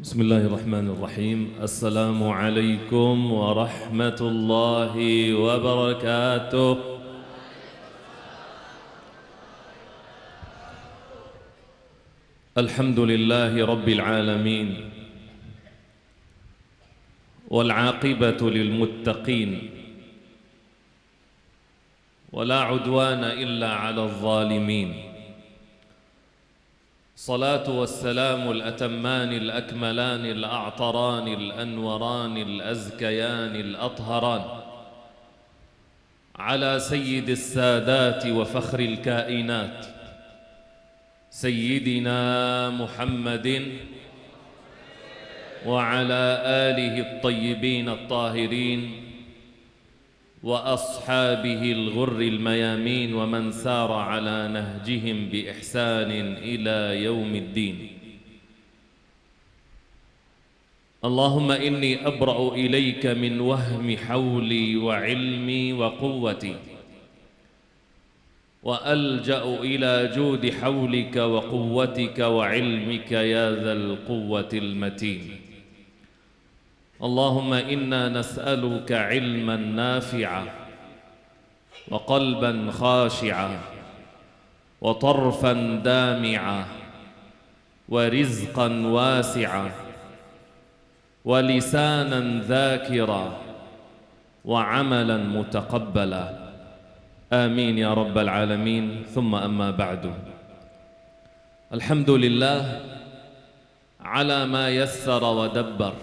بسم الله الرحمن الرحيم. السلام عليكم ورحمة الله وبركاته. الحمد لله رب العالمين، والعاقبة للمتقين، ولا عدوان إلا على الظالمين. الصلاة والسلام الأتمان الأكملان الأعطران الأنوران الأزكيان الأطهران على سيد السادات وفخر الكائنات سيدنا محمد وعلى آله الطيبين الطاهرين وأصحابه الغر الميامين ومن سار على نهجهم بإحسان إلى يوم الدين. اللهم إني أبرأ إليك من وهم حولي وعلمي وقوتي، وألجأ إلى جود حولك وقوتك وعلمك يا ذا القوة المتين. اللهم إنا نسألك علما نافعا وقلبا خاشعا وطرفا دامعا ورزقا واسعا ولسانا ذاكرا وعملا متقبلا، آمين يا رب العالمين. ثم أما بعد، الحمد لله على ما يسر ودبر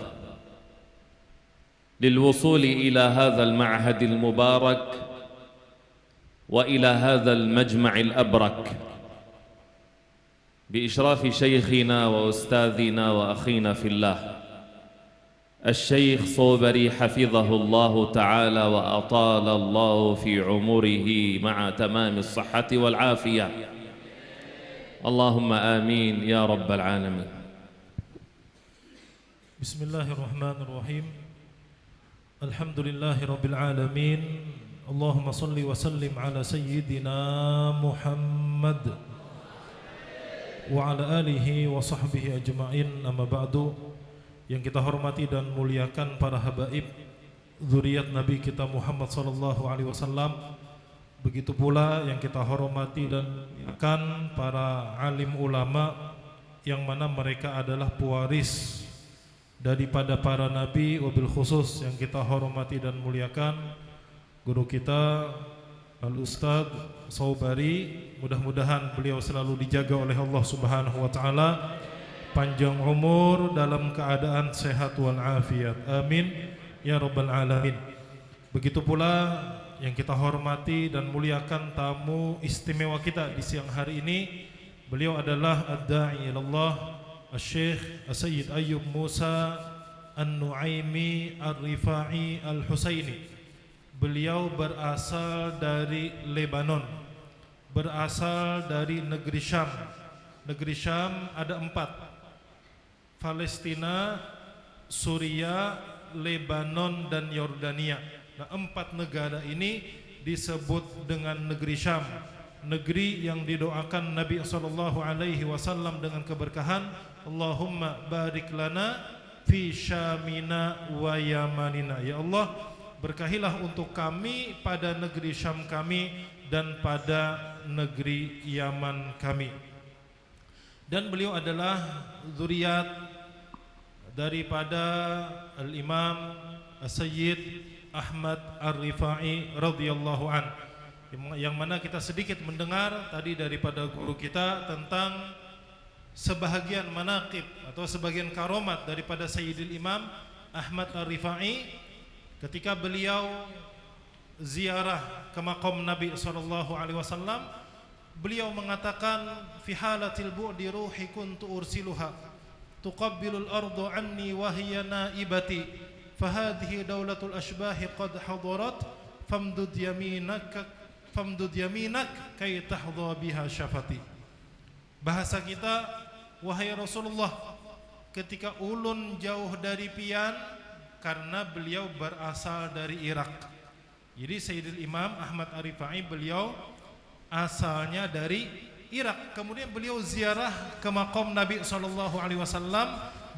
للوصول إلى هذا المعهد المبارك وإلى هذا المجمع الأبرك بإشراف شيخنا وأستاذنا وأخينا في الله الشيخ صوبري حفظه الله تعالى وأطال الله في عمره مع تمام الصحة والعافية، اللهم آمين يا رب العالمين. بسم الله الرحمن الرحيم. الحمد لله رب العالمين. اللهم صل وسلم على سيدنا محمد وعلى آله وصحبه أجمعين. أما بعد, yang kita hormati dan muliakan para habaib zuriat Nabi kita Muhammad sallallahu alaihi wasallam, begitu pula yang kita hormati dan muliakan para alim ulama yang mana mereka adalah pewaris daripada para nabi, wabil khusus yang kita hormati dan muliakan guru kita Al-Ustadz Saubari. Mudah-mudahan beliau selalu dijaga oleh Allah Subhanahu wa taala, panjang umur dalam keadaan sehat wal afiat, amin ya rabbal alamin. Begitu pula yang kita hormati dan muliakan tamu istimewa kita di siang hari ini. Beliau adalah ad-da'i ilallah Al-Syekh Sayyid Ayyub Musa An-Nu'aimi Ar-Rifa'i Al-Husaini. Beliau berasal dari Lebanon, berasal dari negeri Syam. Negeri Syam ada 4: Palestina, Suria, Lebanon, dan Yordania. Nah, 4 negara ini disebut dengan negeri Syam, negeri yang didoakan Nabi SAW dengan keberkahan, Allahumma barik lana fi Syamina wa Yamanina. Ya Allah, berkahilah untuk kami pada negeri Syam kami dan pada negeri Yaman kami. Dan beliau adalah zuriat daripada Al-Imam As-Sayyid Ahmad Ar-Rifa'i radhiyallahu an, yang mana kita sedikit mendengar tadi daripada guru kita tentang sebahagian manaqib atau sebagian karomat daripada Sayyidil Imam Ahmad Ar-Rifa'i ketika beliau ziarah ke maqam Nabi SAW. Beliau mengatakan, fi halatil bu'di ruhi kuntu ursiluha tuqabbilul ardu anni wa hiya naibati fahadhihi daulatul ashbahi qad hadarat famdud yaminak kay tahdha biha syafati. Bahasa kita, wahai Rasulullah, ketika ulun jauh dari pian, karena beliau berasal dari Irak. Jadi Sayyidil Imam Ahmad Ar-Rifa'i beliau asalnya dari Irak. Kemudian beliau ziarah ke maqam Nabi SAW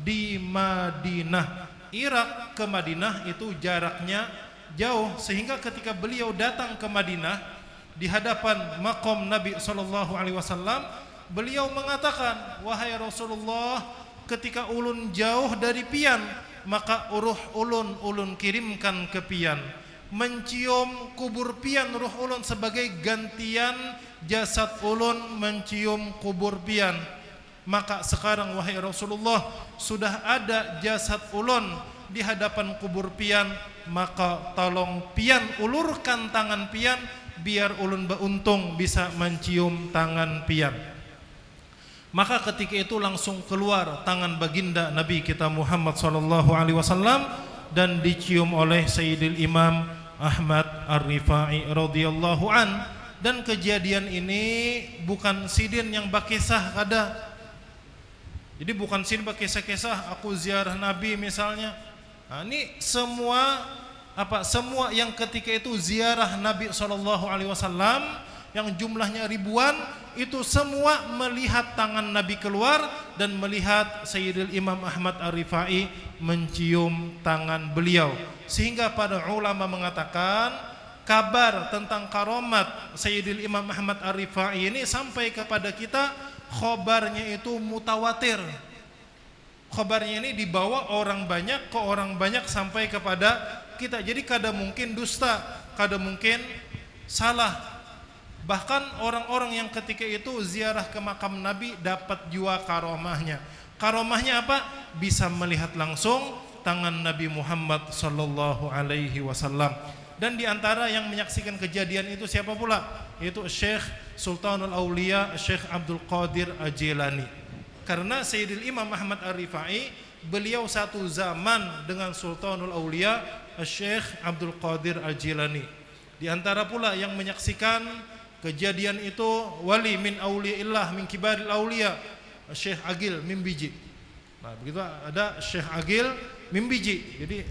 di Madinah. Irak ke Madinah itu jaraknya jauh, sehingga ketika beliau datang ke Madinah di hadapan maqam Nabi SAW, beliau mengatakan, wahai Rasulullah, ketika ulun jauh dari pian, maka ruh ulun kirimkan ke pian, mencium kubur pian ruh ulun sebagai gantian jasad ulun mencium kubur pian. Maka sekarang wahai Rasulullah, sudah ada jasad ulun di hadapan kubur pian, maka tolong pian ulurkan tangan pian biar ulun beruntung bisa mencium tangan pian. Maka ketika itu langsung keluar tangan baginda Nabi kita Muhammad SAW dan dicium oleh Sayyidil Imam Ahmad Ar-Rifai radhiyallahu an. Dan kejadian ini bukan sidin yang bakisah kada. Jadi bukan sidin bakisah-kisah aku ziarah Nabi misalnya. Nah, ini semua yang ketika itu ziarah Nabi SAW yang jumlahnya ribuan, itu semua melihat tangan Nabi keluar dan melihat Sayyidil Imam Ahmad Ar-Rifai mencium tangan beliau. Sehingga para ulama mengatakan kabar tentang karomat Sayyidil Imam Ahmad Ar-Rifai ini sampai kepada kita, khobarnya itu mutawatir. Khobarnya ini dibawa orang banyak ke orang banyak sampai kepada kita. Jadi kada mungkin dusta, kada mungkin salah. Bahkan orang-orang yang ketika itu ziarah ke makam Nabi dapat jua karomahnya. Karomahnya apa? Bisa melihat langsung tangan Nabi Muhammad sallallahu alaihi wasallam. Dan diantara yang menyaksikan kejadian itu siapa pula? Itu Syekh Sultanul Aulia, Syekh Abdul Qadir Al-Jilani. Karena Sayyidil Imam Ahmad Ar-Rifai, beliau satu zaman dengan Sultanul Aulia, Syekh Abdul Qadir Al-Jilani. Di antara pula yang menyaksikan kejadian itu wali min auliyaillah min kibaril aulia, Syekh Agil Mimbiji. Nah, begitu ada Syekh Agil Mimbiji. Jadi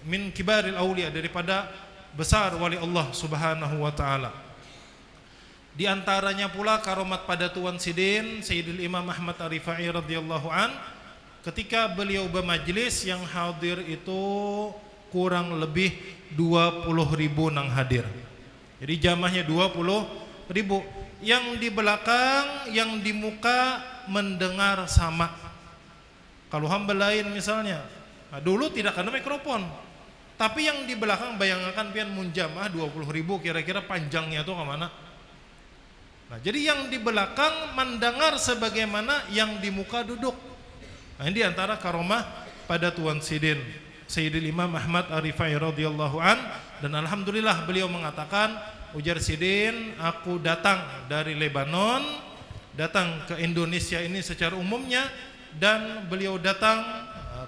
min kibaril aulia, daripada besar wali Allah Subhanahu wa taala. Di antaranya pula karomat pada Tuan Sidin Sayyidil Imam Ahmad Ar-Rifai radhiyallahu an, ketika beliau bermajlis yang hadir itu kurang lebih 20.000 nang hadir. Jadi jamahnya 20.000. Yang di belakang, yang di muka mendengar sama. Kalau hamba lain misalnya, nah dulu tidak ada mikrofon, tapi yang di belakang bayangkan pian munjamah 20.000, kira-kira panjangnya itu kemana? Nah, jadi yang di belakang mendengar sebagaimana yang di muka duduk. Nah, ini diantara karomah pada Tuan Sidin Sayyidil Imam Ahmad Ar-Rifai radhiyallahu an. Dan alhamdulillah beliau mengatakan, ujar Sidin, aku datang dari Lebanon, datang ke Indonesia ini secara umumnya, dan beliau datang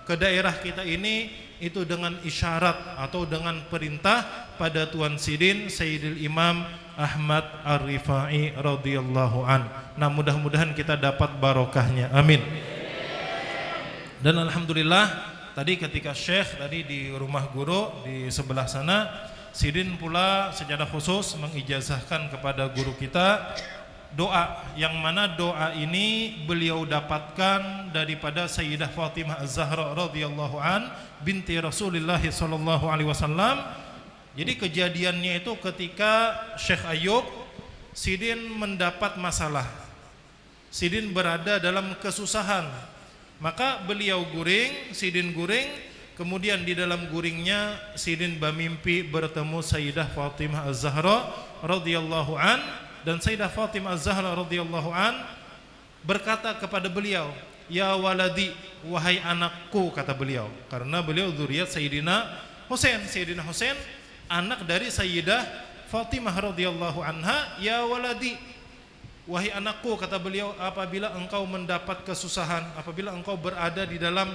ke daerah kita ini itu dengan isyarat atau dengan perintah pada Tuan Sidin Sayyidil Imam Ahmad Ar-Rifai radhiyallahu an. Nah, mudah-mudahan kita dapat barokahnya, amin. Dan alhamdulillah tadi ketika Syekh tadi di rumah guru di sebelah sana, Sidin pula secara khusus mengijazahkan kepada guru kita doa, yang mana doa ini beliau dapatkan daripada Sayyidah Fatimah Az-Zahra radhiyallahu an binti Rasulullah sallallahu alaihi wasallam. Jadi kejadiannya itu ketika Syekh Ayub, Sidin mendapat masalah, Sidin berada dalam kesusahan, maka beliau guring, Sidin guring. Kemudian di dalam guringnya Sidin bermimpi bertemu Sayyidah Fatimah Az-Zahra radhiyallahu an. Dan Sayyidah Fatimah Az-Zahra radhiyallahu an berkata kepada beliau, ya waladi, wahai anakku, kata beliau. Karena beliau zuriat Sayyidina Husain. Sayyidina Husain anak dari Sayyidah Fatimah radhiyallahu anha. Ya waladi, wahai anakku, kata beliau, apabila engkau mendapat kesusahan, apabila engkau berada di dalam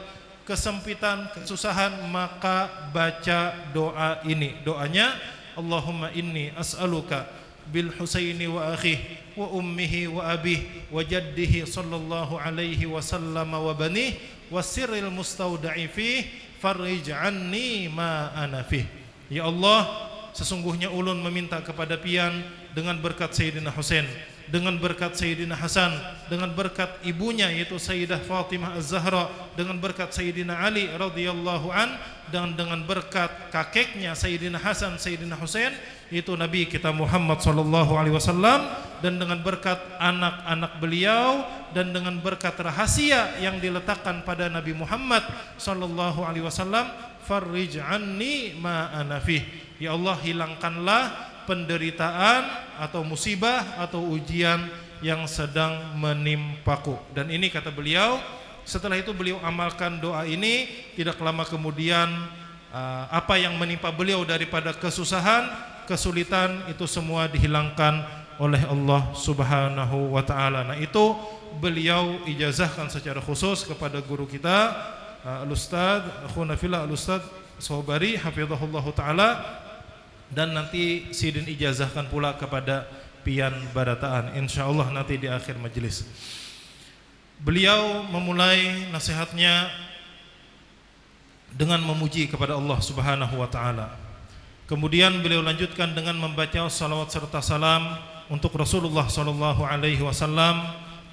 kesempitan, kesusahan, maka baca doa ini. Doanya, Allahumma inni as'aluka bil Husaini wa akhihi wa ummihi wa abihi wa jaddihi sallallahu alaihi wasallam wa banih wa sirril mustauda'i fih farij anni ma ana fih. Ya Allah, sesungguhnya ulun meminta kepada pian dengan berkat Sayyidina Husain dengan berkat Sayyidina Hasan, dengan berkat ibunya yaitu Sayyidah Fatimah Az-Zahra, dengan berkat Sayyidina Ali radhiyallahu an, dan dengan berkat kakeknya Sayyidina Hasan, Sayyidina Husain yaitu Nabi kita Muhammad sallallahu alaihi wasallam, dan dengan berkat anak-anak beliau, dan dengan berkat rahasia yang diletakkan pada Nabi Muhammad sallallahu alaihi wasallam, farrij anni ma ana fih. Ya Allah, hilangkanlah penderitaan atau musibah atau ujian yang sedang menimpaku. Dan ini kata beliau, setelah itu beliau amalkan doa ini, tidak lama kemudian apa yang menimpa beliau daripada kesusahan, kesulitan itu semua dihilangkan oleh Allah Subhanahu wa taala. Nah, itu beliau ijazahkan secara khusus kepada guru kita Al-Ustaz akhuna fillah Al-Ustaz Sobari hafizahullah taala, dan nanti sidin ijazahkan pula kepada Pian Barataan insyaallah nanti di akhir majelis. Beliau memulai nasihatnya dengan memuji kepada Allah Subhanahu wa taala. Kemudian beliau lanjutkan dengan membaca salawat serta salam untuk Rasulullah sallallahu alaihi wasallam,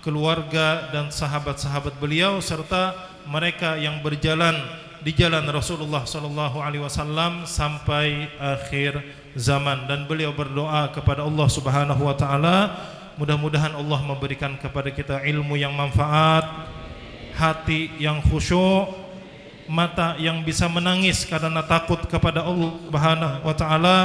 keluarga dan sahabat-sahabat beliau serta mereka yang berjalan di jalan Rasulullah sallallahu alaihi wasallam sampai akhir zaman. Dan beliau berdoa kepada Allah Subhanahu wa taala, mudah-mudahan Allah memberikan kepada kita ilmu yang manfaat, hati yang khusyuk, mata yang bisa menangis karena takut kepada Allah Subhanahu wa taala,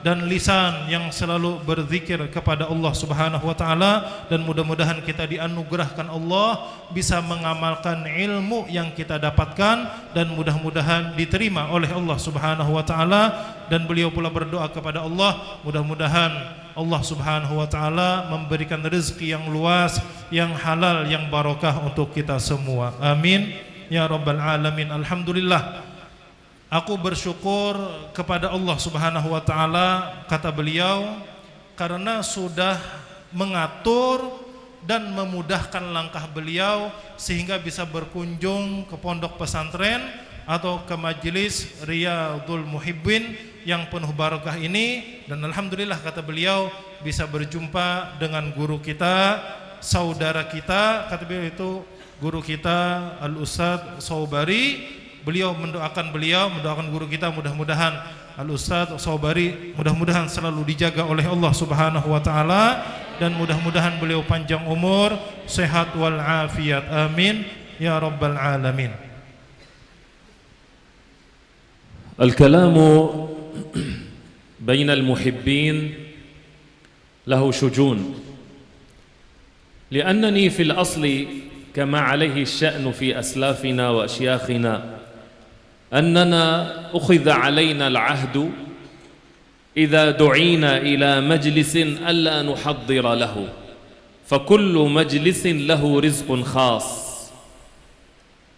dan lisan yang selalu berzikir kepada Allah Subhanahu wa taala, dan mudah-mudahan kita dianugerahkan Allah bisa mengamalkan ilmu yang kita dapatkan dan mudah-mudahan diterima oleh Allah Subhanahu wa taala. Dan beliau pula berdoa kepada Allah, mudah-mudahan Allah Subhanahu wa taala memberikan rezeki yang luas, yang halal, yang barokah untuk kita semua. Amin ya rabbal alamin. Alhamdulillah, aku bersyukur kepada Allah Subhanahu wa taala, kata beliau, karena sudah mengatur dan memudahkan langkah beliau sehingga bisa berkunjung ke pondok pesantren atau ke majelis Riyadhul Muhibbin yang penuh barakah ini. Dan alhamdulillah, kata beliau, bisa berjumpa dengan guru kita, saudara kita, kata beliau itu guru kita Al-Ustaz Sobari. Beliau mendoakan guru kita, mudah-mudahan Al-Ustaz Sobari mudah-mudahan selalu dijaga oleh Allah Subhanahu wa taala, dan mudah-mudahan beliau panjang umur, sehat wal afiat. Amin ya rabbal alamin. الكلام بين المحبين له شجون، لأنني في الأصل كما عليه الشأن في أسلافنا وأشياخنا أننا أخذ علينا العهد إذا دعينا إلى مجلس ألا نحضر له، فكل مجلس له رزق خاص،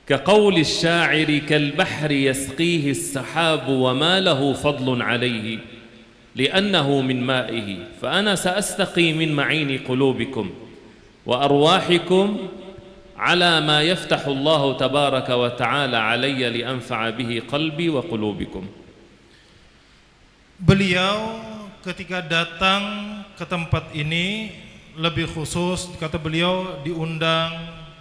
كقول الشاعر كالبحر يسقيه السحاب وما له فضل عليه لأنه من مائه، فأنا سأستقي من معين قلوبكم وأرواحكم على ما يفتح الله تبارك وتعالى علي لأنفع به قلبي وقلوبكم. Beliau ketika datang ke tempat ini, lebih khusus kata beliau diundang,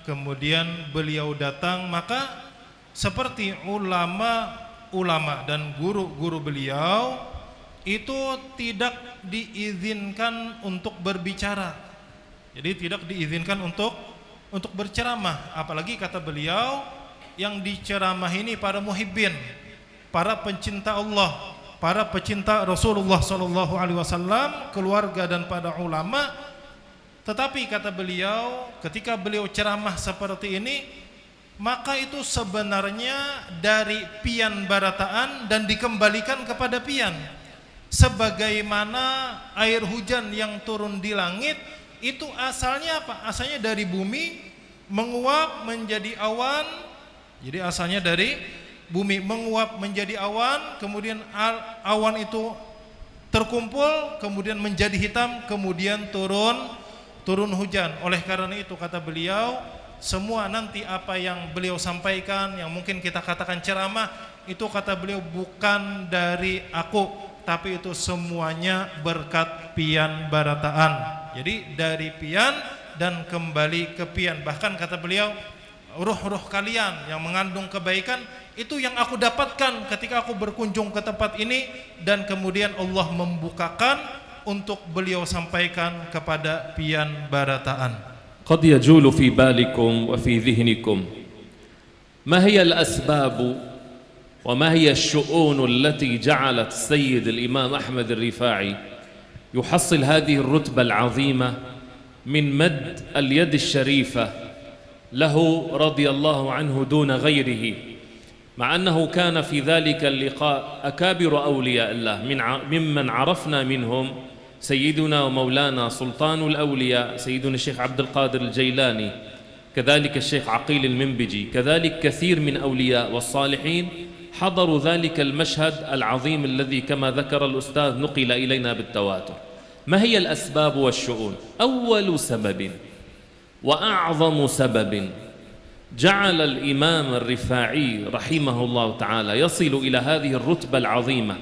kemudian beliau datang, maka seperti ulama dan guru-guru beliau itu tidak diizinkan untuk berbicara. Jadi tidak diizinkan untuk berceramah, apalagi kata beliau yang diceramah ini para muhibbin, para pencinta Allah, para pecinta Rasulullah sallallahu alaihi wasallam, keluarga dan para ulama. Tetapi kata beliau, ketika beliau ceramah seperti ini, maka itu sebenarnya dari Pian Barataan dan dikembalikan kepada Pian. Sebagaimana air hujan yang turun di langit itu asalnya apa? Asalnya dari bumi, menguap menjadi awan. Jadi asalnya dari bumi menguap menjadi awan, kemudian awan itu terkumpul, kemudian menjadi hitam, kemudian turun hujan. Oleh karena itu kata beliau, semua nanti apa yang beliau sampaikan, yang mungkin kita katakan ceramah, itu kata beliau bukan dari aku, tapi itu semuanya berkat pian barataan. Jadi dari pian dan kembali ke pian. Bahkan kata beliau, ruh-ruh kalian yang mengandung kebaikan itu yang aku dapatkan ketika aku berkunjung ke tempat ini, dan kemudian Allah membukakan untuk beliau sampaikan kepada pian barataan. قد يجول في بالكم وفي ذهنكم ما هي الأسباب وما هي الشؤون التي جعلت السيد الإمام أحمد الرفاعي يحصل هذه الرتبة العظيمة من مد اليد الشريفة له رضي الله عنه دون غيره، مع أنه كان في ذلك اللقاء أكابر أولياء الله ممن عرفنا منهم سيدنا ومولانا سلطان الأولياء سيدنا الشيخ عبد القادر الجيلاني، كذلك الشيخ عقيل المنبجي، كذلك كثير من أولياء والصالحين حضروا ذلك المشهد العظيم الذي كما ذكر الأستاذ نقل إلينا بالتواتر. ما هي الأسباب والشؤون؟ أول سبب وأعظم سبب جعل الإمام الرفاعي رحمه الله تعالى يصل إلى هذه الرتبة العظيمة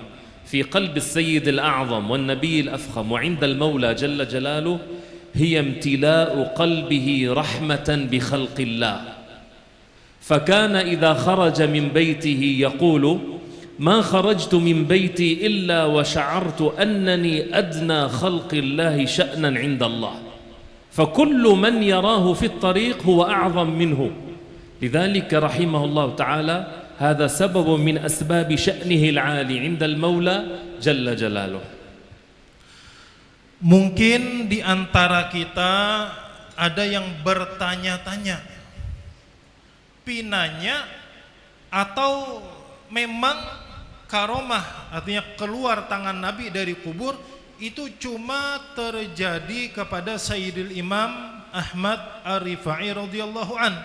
في قلب السيد الأعظم والنبي الأفخم وعند المولى جل جلاله هي امتلاء قلبه رحمة بخلق الله، فكان إذا خرج من بيته يقول: ما خرجت من بيتي إلا وشعرت أنني أدنى خلق الله شأنا عند الله، فكل من يراه في الطريق هو أعظم منه. لذلك رحمه الله تعالى هذا سبب من أسباب شأنه العالي عند المولى جل جلاله. Mungkin di antara kita ada yang bertanya-tanya, pinanya atau memang karomah, artinya keluar tangan Nabi dari kubur itu cuma terjadi kepada Sayyidil Imam Ahmad Ar-Rifai radhiyallahu an.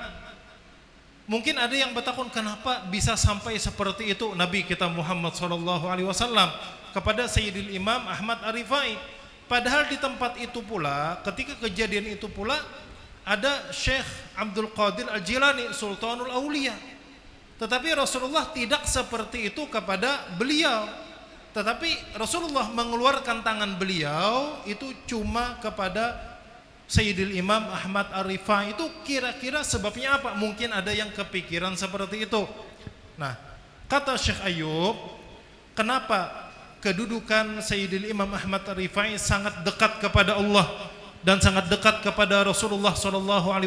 Mungkin ada yang bertakun, kenapa bisa sampai seperti itu Nabi kita Muhammad sallallahu alaihi wasallam kepada Sayyidil Imam Ahmad Ar-Rifai? Padahal di tempat itu pula, ketika kejadian itu pula, ada Syekh Abdul Qadir Al-Jilani Sultanul Aulia. Tetapi Rasulullah tidak seperti itu kepada beliau. Tetapi Rasulullah mengeluarkan tangan beliau itu cuma kepada Sayyidil Imam Ahmad Ar-Rifai. Itu kira-kira sebabnya apa? Mungkin ada yang kepikiran seperti itu. Nah, kata Syekh Ayub, kenapa kedudukan Sayyidil Imam Ahmad Ar-Rifai sangat dekat kepada Allah dan sangat dekat kepada Rasulullah SAW,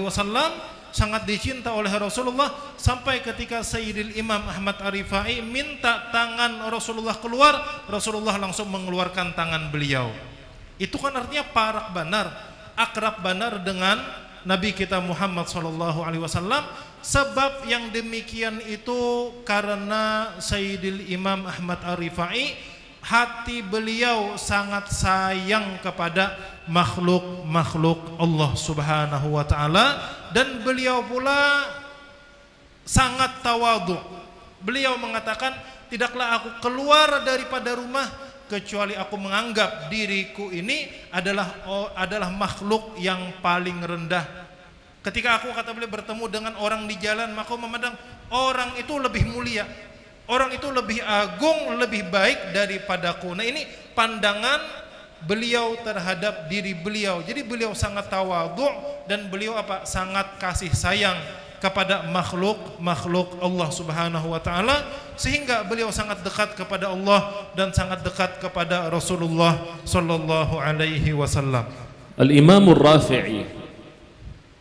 sangat dicinta oleh Rasulullah, sampai ketika Sayyidil Imam Ahmad Ar-Rifai minta tangan Rasulullah keluar, Rasulullah langsung mengeluarkan tangan beliau. Itu kan artinya parak banar, akrab banar dengan Nabi kita Muhammad SAW. Sebab yang demikian itu karena Sayyidil Imam Ahmad Ar-Rifai hati beliau sangat sayang kepada makhluk-makhluk Allah Subhanahu wa taala, dan beliau pula sangat tawadhu. Beliau mengatakan, tidaklah aku keluar daripada rumah kecuali aku menganggap diriku ini adalah makhluk yang paling rendah. Ketika aku, kata beliau, bertemu dengan orang di jalan, maka aku memandang orang itu lebih mulia, orang itu lebih agung, lebih baik daripadaku. Nah, ini pandangan beliau terhadap diri beliau. Jadi beliau sangat tawadhu dan beliau sangat kasih sayang kepada makhluk Allah Subhanahu wa taala, sehingga beliau sangat dekat kepada Allah dan sangat dekat kepada Rasulullah sallallahu alaihi wasallam. Al-Imam Ar-Rafi'i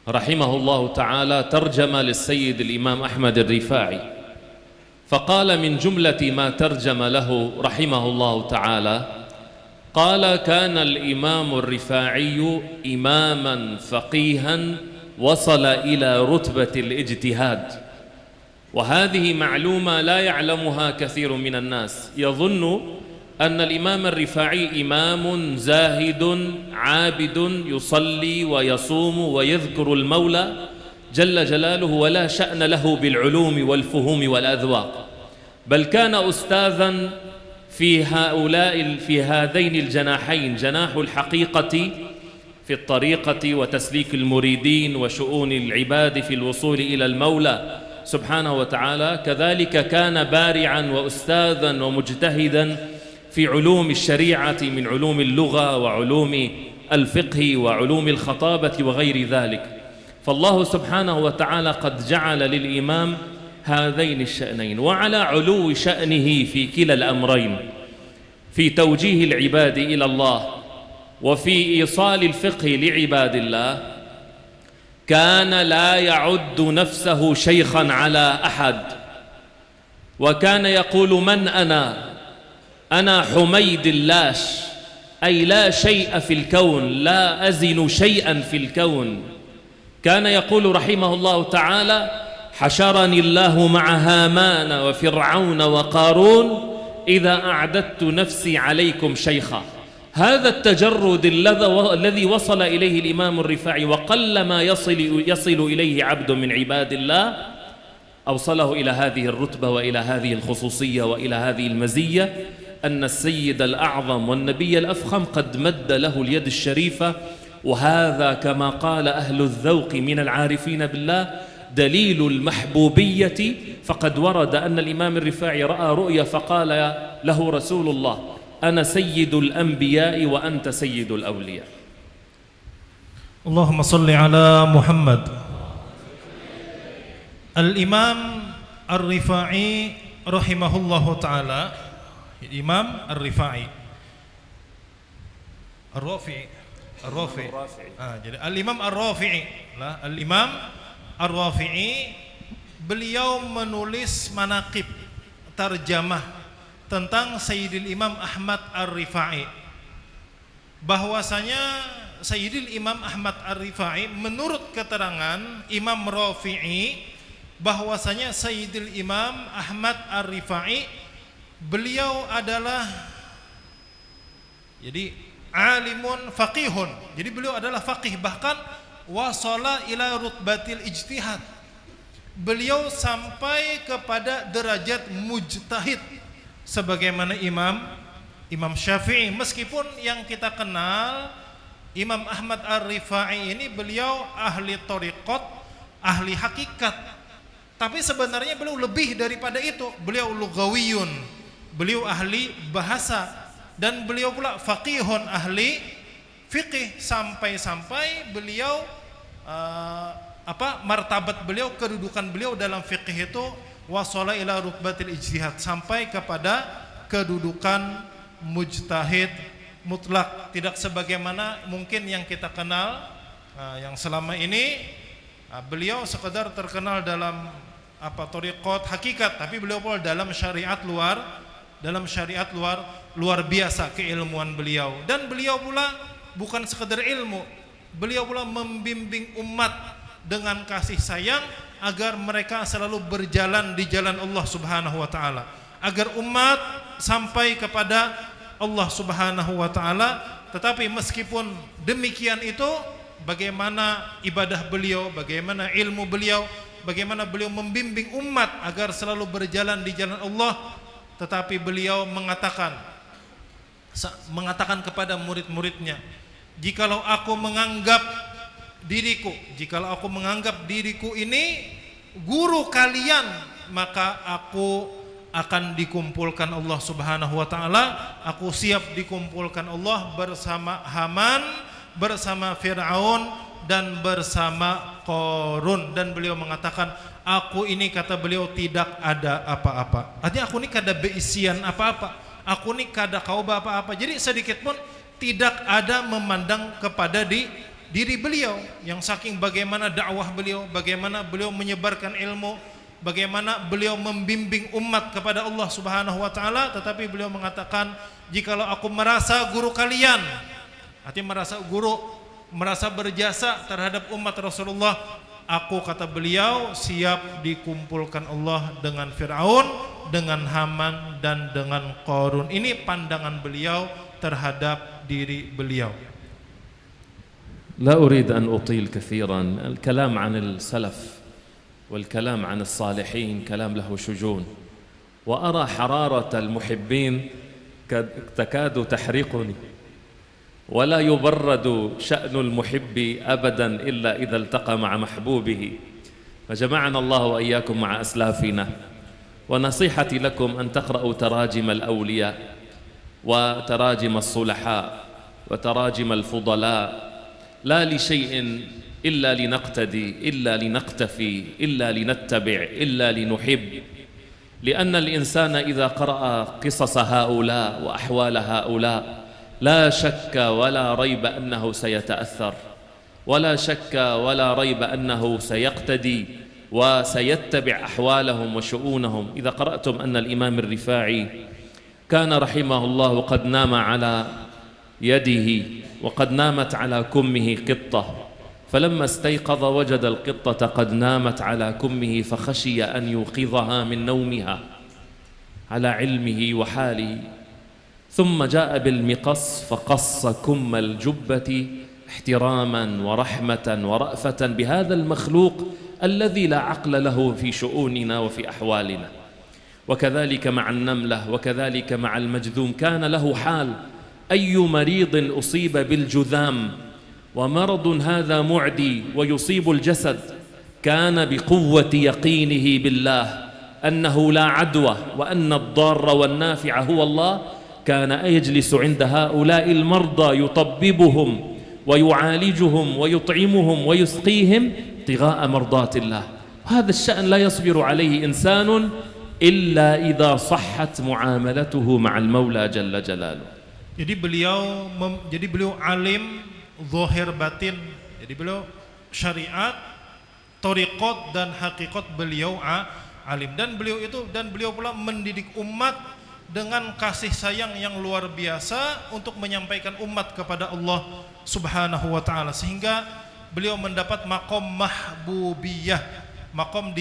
rahimahullah taala tarjama lis-Sayyid al-Imam Ahmad Ar-Rifai, فقال من جملة ما ترجم له رحمه الله تعالى، قال: كان الإمام الرفاعي إماما فقيها وصل إلى رتبة الاجتهاد، وهذه معلومة لا يعلمها كثير من الناس. يظن أن الإمام الرفاعي إمام زاهد عابد يصلي ويصوم ويذكر المولى جل جلاله ولا شأن له بالعلوم والفهوم والأذواق، بل كان أستاذا في هذين الجناحين، جناح الحقيقة في الطريقة وتسليك المريدين وشؤون العباد في الوصول إلى المولى سبحانه وتعالى، كذلك كان بارعا وأستاذا ومجتهدا في علوم الشريعة من علوم اللغة وعلوم الفقه وعلوم الخطابة وغير ذلك. فالله سبحانه وتعالى قد جعل للإمام هذين الشأنين، وعلى علو شأنه في كلا الأمرين، في توجيه العباد إلى الله وفي إيصال الفقه لعباد الله، كان لا يعد نفسه شيخا على أحد، وكان يقول: من أنا حميد اللاش، أي لا شيء في الكون، لا أزن شيئا في الكون. كان يقول رحمه الله تعالى: حشرني الله مع هامان وفرعون وقارون إذا أعددت نفسي عليكم شيخا. هذا التجرد الذي وصل إليه الإمام الرفاعي، وقل ما يصل إليه عبد من عباد الله، أوصله إلى هذه الرتبة وإلى هذه الخصوصية وإلى هذه المزية، أن السيد الأعظم والنبي الأفخم قد مد له اليد الشريفة. وهذا كما قال أهل الذوق من العارفين بالله دليل المحبوبية. فقد ورد أن الإمام الرفاعي رأى رؤيا فقال له رسول الله: أنا سيد الأنبياء وأنت سيد الأولياء. اللهم صل على محمد. الإمام الرفاعي رحمه الله تعالى، الإمام الرفاعي jadi Al-Imam Ar-Rafi'i lah, Al-Imam Ar-Rafi'i beliau menulis manaqib, tarjamah tentang Sayyidil Imam Ahmad Ar-Rifai, bahwasanya Sayyidil Imam Ahmad Ar-Rifai menurut keterangan Imam Rafi'i bahwasanya Sayyidil Imam Ahmad Ar-Rifai beliau adalah jadi alimun faqihun, jadi beliau adalah faqih, bahkan wasala ila rutbatil ijtihad, beliau sampai kepada derajat mujtahid sebagaimana Imam Syafi'i. Meskipun yang kita kenal Imam Ahmad Ar-Rifai ini beliau ahli thariqat, ahli hakikat, tapi sebenarnya beliau lebih daripada itu. Beliau lugawiyun, beliau ahli bahasa, dan beliau pula faqihun, ahli fiqih, sampai-sampai beliau martabat beliau, kedudukan beliau dalam fiqih itu wasala ila rutbatil ijtihad, sampai kepada kedudukan mujtahid mutlak. Tidak sebagaimana mungkin yang kita kenal, yang selama ini beliau sekedar terkenal dalam thariqat hakikat, tapi beliau pula dalam syariat luar biasa keilmuan beliau. Dan beliau pula bukan sekedar ilmu, beliau pula membimbing umat dengan kasih sayang agar mereka selalu berjalan di jalan Allah Subhanahu wa taala, agar umat sampai kepada Allah Subhanahu wa taala. Tetapi meskipun demikian itu, bagaimana ibadah beliau, bagaimana ilmu beliau, bagaimana beliau membimbing umat agar selalu berjalan di jalan Allah. Tetapi beliau mengatakan kepada murid-muridnya, jikalau aku menganggap diriku ini guru kalian, maka aku akan dikumpulkan Allah Subhanahu wa taala. Aku siap dikumpulkan Allah bersama Haman, bersama Fir'aun, dan bersama Qarun. Dan beliau mengatakan, aku ini, kata beliau, tidak ada apa-apa. Artinya aku ini kada beisian apa-apa, aku ini kada kauba apa-apa. Jadi sedikit pun tidak ada memandang kepada diri beliau, yang saking bagaimana dakwah beliau, bagaimana beliau menyebarkan ilmu, bagaimana beliau membimbing umat kepada Allah Subhanahu wa taala. Tetapi beliau mengatakan, jikalau aku merasa guru kalian, artinya merasa guru, merasa berjasa terhadap umat Rasulullah, aku, kata beliau, siap dikumpulkan Allah dengan Fir'aun, dengan Haman, dan dengan Qarun. Ini pandangan beliau terhadap diri beliau. لا أريد أن أطيل كثيرا. الكلام عن السلف والكلام عن الصالحين كلام له شجون، وأرى حرارة المحبين تكاد تحرقني، ولا يبرد شأن المحب أبدا إلا إذا التقى مع محبوبه. فجمعنا الله وإياكم مع أسلافنا. ونصيحتي لكم أن تقرأوا تراجم الأولياء، وتراجم الصلحاء وتراجم الفضلاء، لا لشيء إلا لنقتدي، إلا لنقتفي، إلا لنتبع، إلا لنحب. لأن الإنسان إذا قرأ قصص هؤلاء وأحوال هؤلاء لا شك ولا ريب أنه سيتأثر، ولا شك ولا ريب أنه سيقتدي وسيتبع أحوالهم وشؤونهم. إذا قرأتم أن الإمام الرفاعي كان رحمه الله قد نام على يده وقد نامت على كمه قطة، فلما استيقظ وجد القطة قد نامت على كمه فخشي أن يوقظها من نومها على علمه وحاله، ثم جاء بالمقص فقص كم الجبة احتراما ورحمة ورأفة بهذا المخلوق الذي لا عقل له في شؤوننا وفي أحوالنا. وكذلك مع النملة، وكذلك مع المجذوم كان له حال. أي مريض أصيب بالجذام ومرض هذا معدي ويصيب الجسد كان بقوة يقينه بالله أنه لا عدوى وأن الضار والنافع هو الله، كان يجلس عند هؤلاء المرضى يطببهم ويعالجهم ويطعمهم ويسقيهم ابتغاء مرضات الله. وهذا الشأن لا يصبر عليه إنسان إلا إذا صحت معاملته مع المولى جل جلاله. Jadi beliau alim zahir batin. Jadi beliau syariat, thariqat dan hakikat beliau alim, dan beliau pula mendidik umat dengan kasih sayang yang luar biasa untuk menyampaikan umat kepada Allah Subhanahu wa taala, sehingga beliau mendapat makom mahbubiyah, makom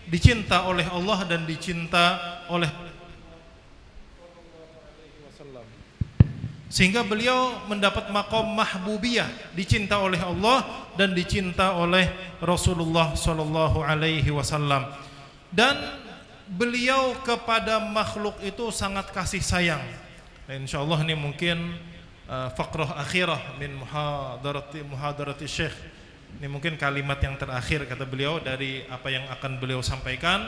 dicinta oleh Allah dan dicinta oleh, sehingga beliau mendapat makom mahbubiyah, dicinta oleh Allah dan dicinta oleh Rasulullah sallallahu alaihi wasallam. Dan beliau kepada makhluk itu sangat kasih sayang. Dan insyaallah ini mungkin faqrah akhirah min muhadarati Syekh. Ini mungkin kalimat yang terakhir kata beliau dari apa yang akan beliau sampaikan,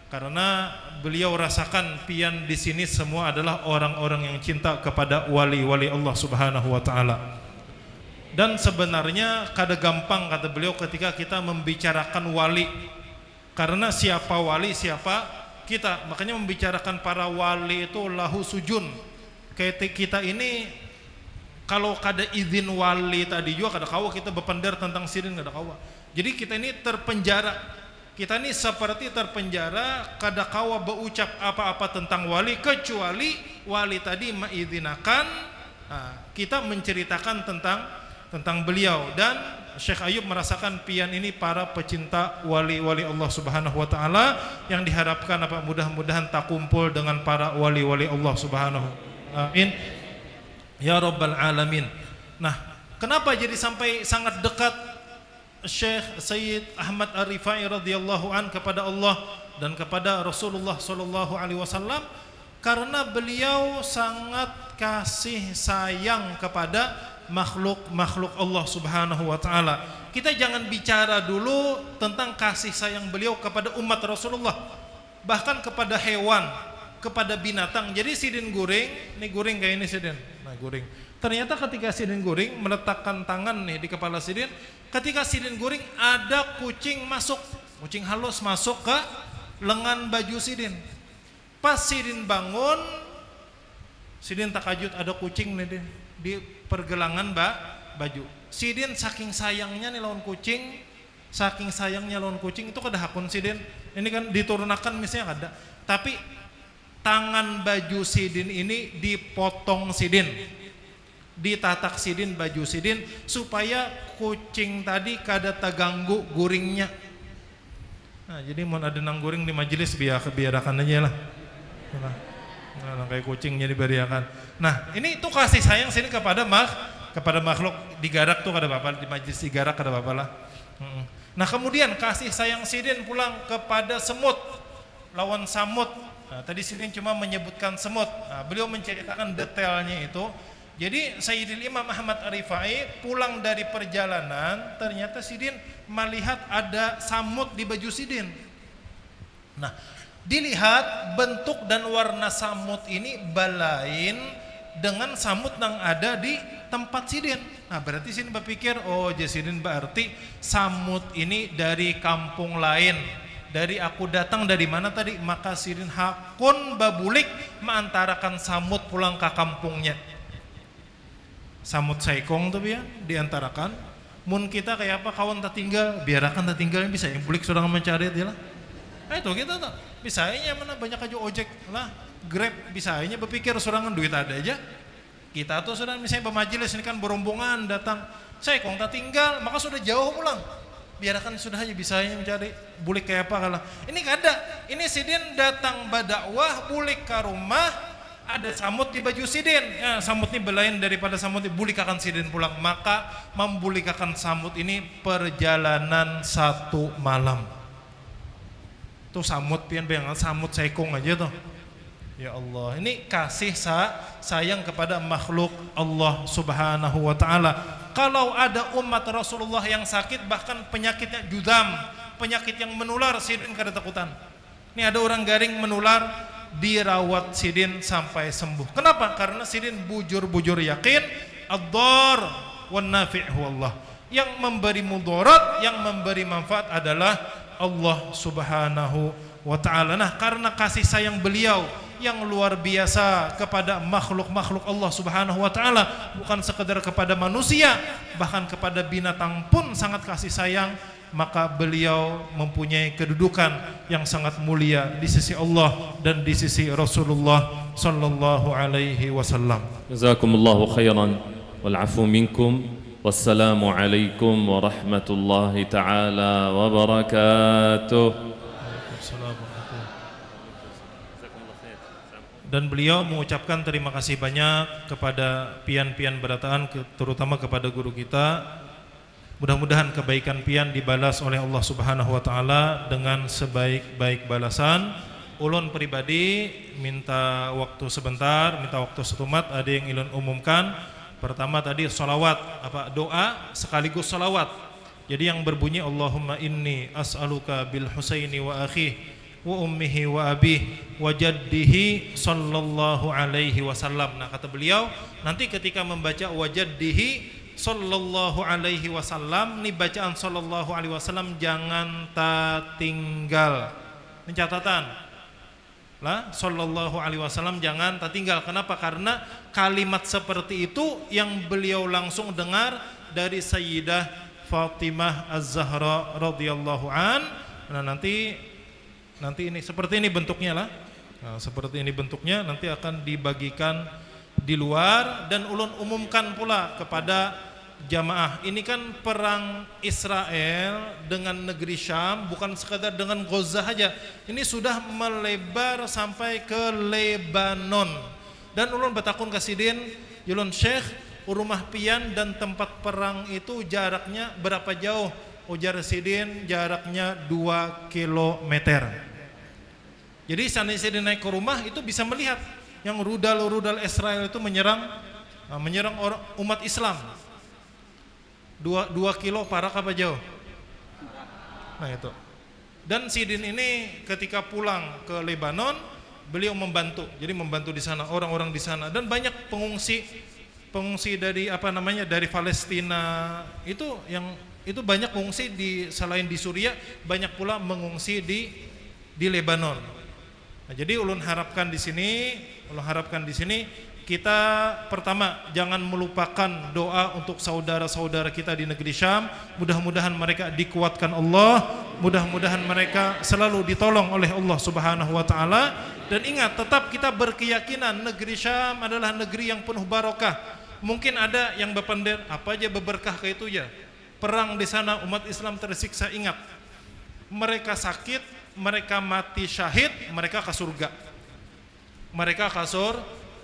karena beliau rasakan pian di sini semua adalah orang-orang yang cinta kepada wali-wali Allah Subhanahu wa taala. Dan sebenarnya kada gampang kata beliau ketika kita membicarakan wali, karena siapa wali siapa kita. Makanya membicarakan para wali itu lahu sujun. Kayak kita ini kalau kada izin wali tadi juga kada kawa kita berpendar tentang sirin, kada kawa. Jadi kita ini terpenjara. Kita ini seperti terpenjara, kada kawa berucap apa-apa tentang wali kecuali wali tadi mengizinakan kita menceritakan tentang beliau. Dan Syekh Ayub merasakan pian ini para pecinta wali-wali Allah Subhanahu wa taala yang diharapkan mudah-mudahan tak kumpul dengan para wali-wali Allah Subhanahu. Amin ya rabbal alamin. Nah, kenapa jadi sampai sangat dekat Syekh Sayyid Ahmad Ar-Rifai radhiyallahu an kepada Allah dan kepada Rasulullah sallallahu alaihi wasallam? Karena beliau sangat kasih sayang kepada makhluk Allah Subhanahu wa taala. Kita jangan bicara dulu tentang kasih sayang beliau kepada umat Rasulullah, bahkan kepada hewan, kepada binatang. Jadi sidin guring, nih guring kayak ini sidin. Nah, guring. Ternyata ketika sidin guring meletakkan tangan nih di kepala sidin, ketika sidin guring ada kucing masuk, kucing halus masuk ke lengan baju sidin. Pas sidin bangun, sidin takajud ada kucing nih di pergelangan baju. Sidin saking sayangnya nih lawan kucing, saking sayangnya lawan kucing itu kada hakun sidin. Ini kan diturunakan misalnya kada. Tapi tangan baju sidin ini dipotong sidin, ditatak sidin baju sidin supaya kucing tadi kada terganggu guringnya. Nah, jadi mau ada nang guring di majelis biarkan aja lah. Nah, kayak kucing jadi biarkan. Nah, ini itu kasih sayang sini kepada makhluk. Digarak tuh kada apa-apa, di majelis digarak kada apa-apa lah. Nah, kemudian kasih sayang sidin pulang kepada semut, lawan samut. Nah, tadi sidin cuma menyebutkan semut. Nah, beliau menceritakan detailnya itu. Jadi Sayyidil Imam Ahmad Ar-Rifai pulang dari perjalanan, ternyata sidin melihat ada samut di baju sidin. Nah, Dilihat bentuk dan warna samut ini balain dengan samut yang ada di tempat sidin. Nah berarti sini berpikir, oh jasidin berarti samut ini dari kampung lain. Dari aku datang dari mana tadi? Maka sidin hakun babulik mengantarakan samut pulang ke kampungnya. Samut saikong tuh ya diantarakan. Mun kita kayak apa kawan tak tinggal, biarkan tak tinggalnya bisa yang bulik sudah mencari dia lah. Nah itu kita tak bisanya mana banyak aja ojek lah, Grab bisanya berpikir sorangan duit ada aja. Kita tuh sudah misalnya bermajelis ini kan berombongan datang, saya kong tak tinggal maka sudah jauh pulang. Biarkan sudah aja bisanya mencari bulik kayak apa kalah. Ini kada, ini sidin datang badakwah bulik ke rumah ada samut di baju sidin. Ya, samut ini belain daripada samut bulik akan sidin pulang. Maka membulikakan samut ini perjalanan 1 malam. Tuh samut pian bayang samut saikong aja tuh. Ya Allah, ini kasih sayang kepada makhluk Allah Subhanahu wa taala. Kalau ada umat Rasulullah yang sakit bahkan penyakitnya judam, penyakit yang menular sidin kada takutan. Ini ada orang garing menular dirawat sidin sampai sembuh. Kenapa? Karena sidin bujur-bujur yakin ad-dar wan nafi' huwallah. Yang memberi mudarat, yang memberi manfaat adalah Allah Subhanahu wa taala. Nah, karena kasih sayang beliau yang luar biasa kepada makhluk-makhluk Allah Subhanahu wa taala, bukan sekedar kepada manusia, bahkan kepada binatang pun sangat kasih sayang, maka beliau mempunyai kedudukan yang sangat mulia di sisi Allah dan di sisi Rasulullah sallallahu alaihi wasallam. Jazakumullahu khairan wal afu minkum. Wassalamu alaikum warahmatullahi taala wabarakatuh. Dan beliau mengucapkan terima kasih banyak kepada pian-pian berataan, terutama kepada guru kita. Mudah-mudahan kebaikan pian dibalas oleh Allah Subhanahu wa taala dengan sebaik-baik balasan. Ulun pribadi minta waktu sebentar, minta waktu setumat, ada yang ulun umumkan. Pertama tadi salawat, doa sekaligus salawat. Jadi yang berbunyi Allahumma inni as'aluka bil Husaini wa akhihi wa ummihi wa abihi wa jaddihi sallallahu alaihi wasallam. Nah kata beliau, nanti ketika membaca wa jaddihi sallallahu alaihi wasallam, nih bacaan sallallahu alaihi wasallam jangan tertinggal. Ini catatan. Lah sallallahu alaihi wasallam jangan tertinggal. Kenapa? Karena kalimat seperti itu yang beliau langsung dengar dari Sayyidah Fatimah Az-Zahra radhiyallahu an. Nah nanti ini seperti ini bentuknya lah. Nah, seperti ini bentuknya nanti akan dibagikan di luar dan ulun umumkan pula kepada jamaah. Ini kan perang Israel dengan negeri Syam, bukan sekadar dengan Gaza saja. Ini sudah melebar sampai ke Lebanon. Dan ulun bertakun ke sidin, ulun Syekh, rumah pian dan tempat perang itu jaraknya berapa jauh? Ujar sidin jaraknya 2 kilometer. Jadi seandainya sidin naik ke rumah itu bisa melihat yang rudal-rudal Israel itu menyerang orang umat Islam. 2 kilo parak apa jauh? Nah itu. Dan sidin ini ketika pulang ke Lebanon, beliau membantu. Jadi membantu di sana orang-orang di sana dan banyak pengungsi dari dari Palestina itu banyak pengungsi selain di Suriah, banyak pula mengungsi di Lebanon. Nah, jadi ulun harapkan di sini kita pertama jangan melupakan doa untuk saudara-saudara kita di negeri Syam. Mudah-mudahan mereka dikuatkan Allah, mudah-mudahan mereka selalu ditolong oleh Allah Subhanahu wa taala. Dan ingat, tetap kita berkeyakinan negeri Syam adalah negeri yang penuh barokah. Mungkin ada yang berpendek apa aja beberkah ke itu ya. Perang di sana umat Islam tersiksa, ingat. Mereka sakit, mereka mati syahid, mereka ke surga. Mereka ke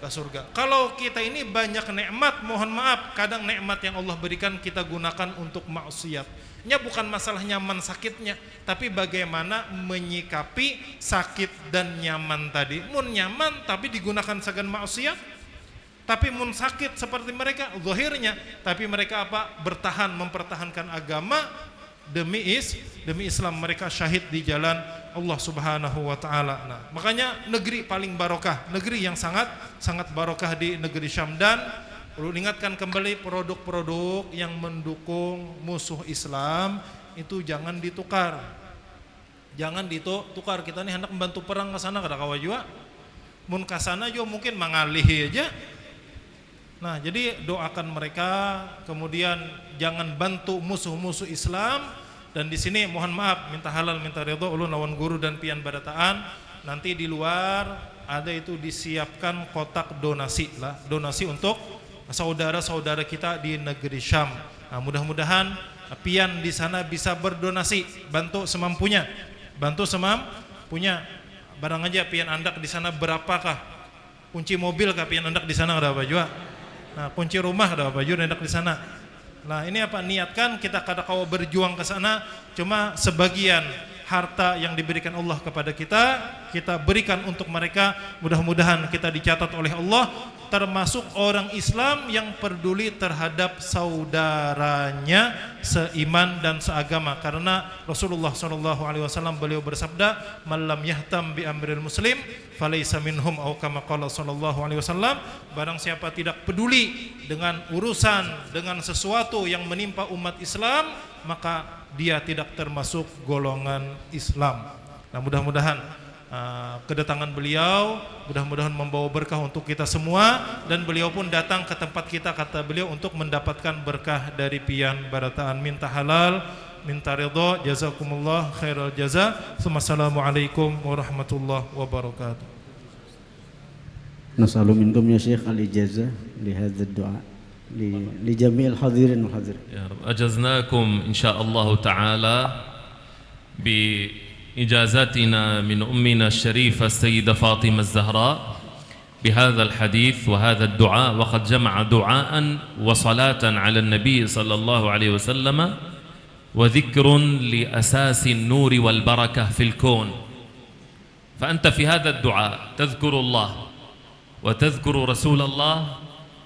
surga. Kalau kita ini banyak nikmat, mohon maaf, kadang nikmat yang Allah berikan kita gunakan untuk maksiat. Nya bukan masalah nyaman sakitnya, tapi bagaimana menyikapi sakit dan nyaman tadi. Mun nyaman tapi digunakan segan maksiat, tapi mun sakit seperti mereka zahirnya, tapi mereka bertahan mempertahankan agama, demi Islam, mereka syahid di jalan Allah Subhanahu wa taala. Nah, makanya negeri paling barokah, negeri yang sangat barokah di negeri Syam. Dan perlu diingatkan kembali, produk-produk yang mendukung musuh Islam itu jangan ditukar. Jangan ditukar. Kita ini hendak membantu perang ke sana kada kawa jua. Mun ka sana juga mungkin mengalih aja. Nah, jadi doakan mereka, kemudian jangan bantu musuh-musuh Islam. Dan di sini mohon maaf, minta halal minta ridho ulun lawan guru dan pian barataan. Nanti di luar ada itu disiapkan kotak donasi lah, donasi untuk saudara-saudara kita di negeri Syam. Nah, mudah-mudahan pian di sana bisa berdonasi, bantu semampunya. Barang aja pian andak di sana berapakah? Kunci mobil kah pian andak di sana ada apa juga? Nah, kunci rumah ada apa juga andak di sana? Nah, ini apa, niatkan kita kada kawa berjuang ke sana, cuma sebagian harta yang diberikan Allah kepada kita berikan untuk mereka. Mudah-mudahan kita dicatat oleh Allah termasuk orang Islam yang peduli terhadap saudaranya seiman dan seagama. Karena Rasulullah SAW beliau bersabda, "Man lam yahtam bi amril muslim falaysa minhum," atau kama qala sallallahu alaihi wasallam, barang siapa tidak peduli dengan urusan, dengan sesuatu yang menimpa umat Islam, maka dia tidak termasuk golongan Islam. Nah, mudah-mudahan kedatangan beliau mudah-mudahan membawa berkah untuk kita semua, dan beliau pun datang ke tempat kita, kata beliau, untuk mendapatkan berkah dari pian barataan. Minta halal minta ridho. Jazakumullah khairal jaza. Assalamualaikum warahmatullahi wabarakatuh. Nasalu minkum ya Syekh al-ijazah li hadha ad-du'a li jami'il hadirin wal hadirat. Ya Rabb, ajaznakum insyaallah ta'ala بإجازتنا من أمنا الشريفة السيدة فاطمة الزهراء بهذا الحديث وهذا الدعاء، وقد جمع دعاء وصلاة على النبي صلى الله عليه وسلم وذكر لأساس النور والبركة في الكون. فأنت في هذا الدعاء تذكر الله وتذكر رسول الله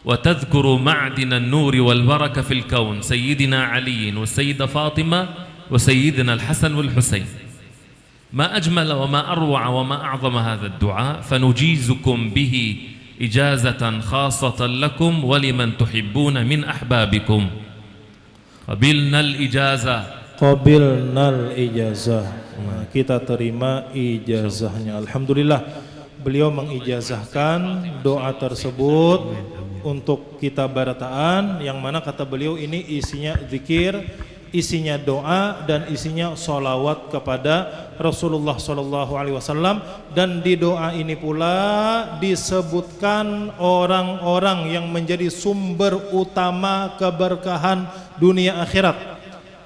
وتذكر معدن النور والبركة في الكون، سيدنا علي والسيدة فاطمة وسيدنا الحسن والحسين. ما أجمل وما أروع وما أعظم هذا الدعاء، فنجيزكم به إجازة خاصة لكم ولمن تحبون من أحبابكم. قبلنا الإجازة. Nah, kita terima ijazahnya. Alhamdulillah, beliau mengijazahkan doa tersebut untuk kita barataan, yang mana kata beliau ini isinya zikir, isinya doa, dan isinya sholawat kepada Rasulullah SAW. Dan di doa ini pula disebutkan orang-orang yang menjadi sumber utama keberkahan dunia akhirat.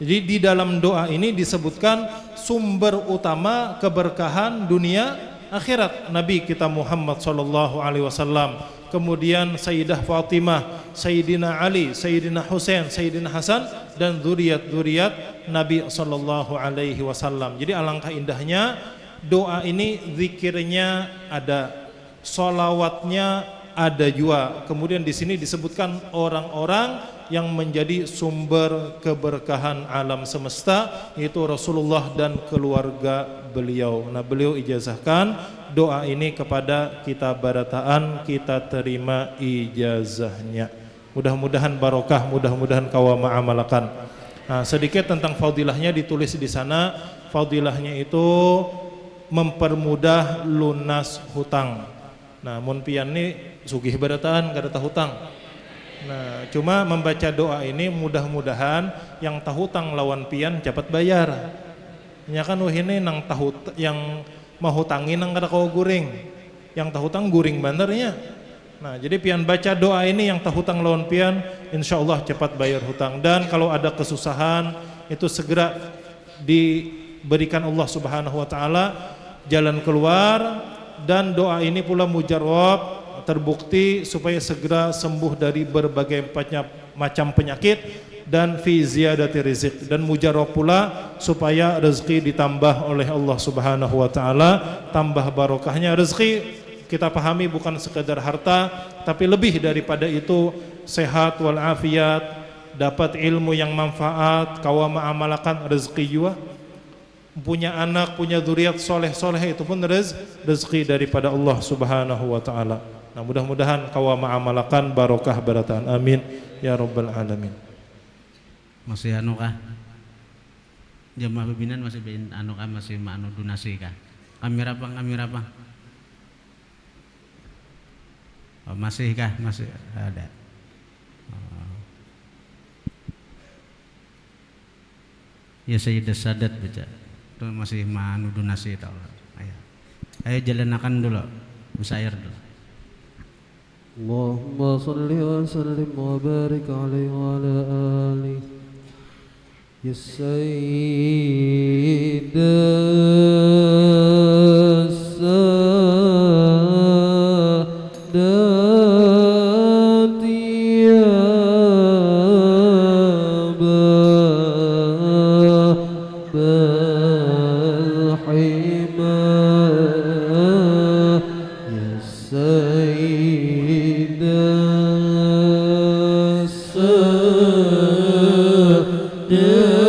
Jadi di dalam doa ini disebutkan sumber utama keberkahan dunia akhirat, Nabi kita Muhammad SAW, kemudian Sayyidah Fatimah, Sayyidina Ali, Sayyidina Husain, Sayyidina Hasan, dan zuriat-zuriat Nabi SAW. Jadi alangkah indahnya doa ini, zikirnya ada, sholawatnya ada juga. Kemudian di sini disebutkan orang-orang yang menjadi sumber keberkahan alam semesta, yaitu Rasulullah dan keluarga beliau. Nah, beliau ijazahkan doa ini kepada kita barataan, kita terima ijazahnya. Mudah-mudahan barokah, mudah-mudahan kawa ma'amalakan. Nah, sedikit tentang fadilahnya ditulis di sana. Fadilahnya itu mempermudah lunas hutang. Nah, mun pian ini sugih barataan kada tah hutang. Nah, cuma membaca doa ini mudah-mudahan yang tah hutang lawan pian cepat bayar. Nya kan ini nang tahu yang mau hutangin nang kada kau guring, yang tah hutang guring bandarnya. Nah, jadi pian baca doa ini yang tah hutang lawan pian, insyaallah cepat bayar hutang. Dan kalau ada kesusahan itu segera diberikan Allah Subhanahu wa taala jalan keluar. Dan doa ini pula mujarab, terbukti supaya segera sembuh dari berbagai macam penyakit, dan fi ziyadati rizq, dan mujarab pula supaya rezeki ditambah oleh Allah Subhanahu wa taala, tambah barokahnya rezeki. Kita pahami bukan sekedar harta, tapi lebih daripada itu sehat wal afiat, dapat ilmu yang manfaat, kawa ma'amalakan rezeki juga. Punya anak, punya zuriat soleh-soleh, itu pun rezeki daripada Allah Subhanahu wa taala. Nah, mudah-mudahan kawa ma'amalakan barokah barataan. Amin ya rabbal alamin. Masih anu kah? Jamaah pimpinan masih anu kah, masih anu donasi kah? Kamera apa? Oh, masih kah? Masih ada. Oh. Ya Sayyidah Sadat baca. Itu masih manu donasi tau. Ayo jalanakan dulu. Bersair dulu. Allahumma salli wa sallim wa barik alaihi wa ala alihi ya Sayyidah Sadat ya Babal Himah ya Sayyidah Sadat ya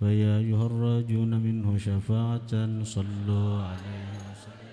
فيا أيها الراجون منه شفاعة صلوا عليه وسلم